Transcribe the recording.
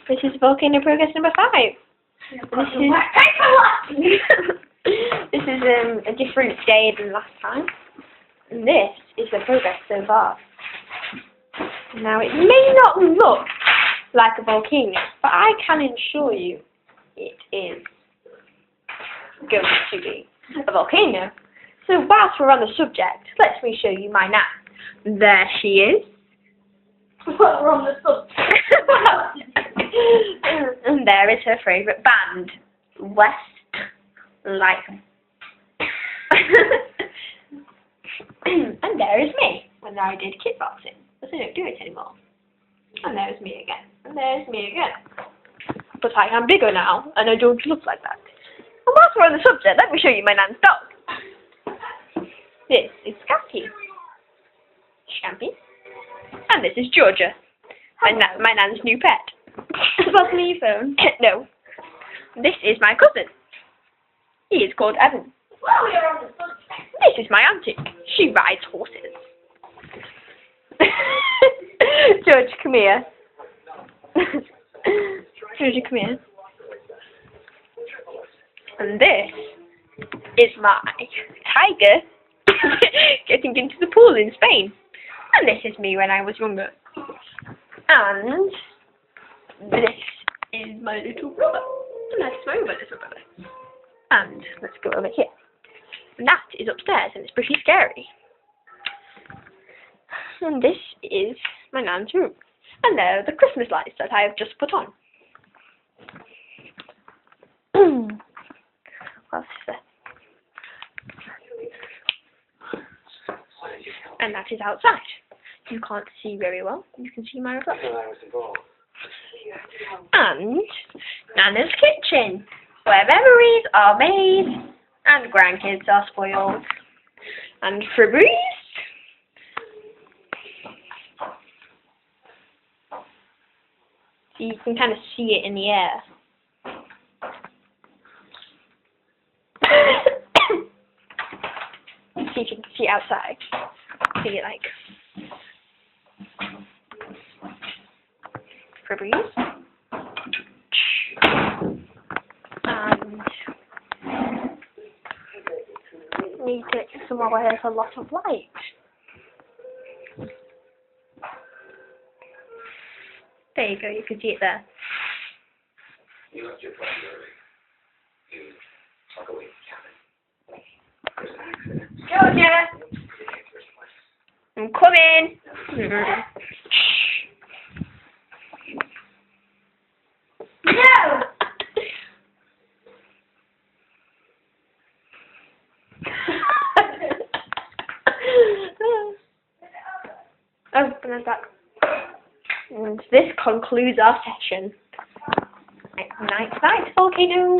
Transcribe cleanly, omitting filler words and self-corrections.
This is volcano progress number 5. This is a different day than last time. And this is the progress so far. Now it may not look like a volcano, but I can assure you it is going to be a volcano. So whilst we're on the subject, let me show you my nan. There she is. Well, we're on the subject. And there is her favourite band, Westlife. And there is me when I did kickboxing, but I don't do it anymore. And there's me again. And there's me again. But I am bigger now, and I don't look like that. And whilst we're on the subject, let me show you my nan's dog. This is Scotty. Champy. And this is Georgia. My nan's new pet. What's my phone? No. This is my cousin. He is called Evan. Well, we're on the subject. This is my auntie. She rides horses. George, come here. Georgia, come here. And this is my tiger getting into the pool in Spain. And this is me when I was younger. And this is my little brother. And that's my other little brother. And let's go over here. And that is upstairs, and it's pretty scary. And this is my nan's room. And there are the Christmas lights that I have just put on. What's this? And that is outside. You can't see very well. You can see my reflection. And Nana's kitchen, where memories are made and grandkids are spoiled. And Febreze. So you can kind of see it in the air. See if you can see it outside. See it like Febreze. And need it somewhere where there's a lot of light. There you go, you can see it there. Georgia! I'm coming! No! Oh, and there's that. And this concludes our session. Night, volcano.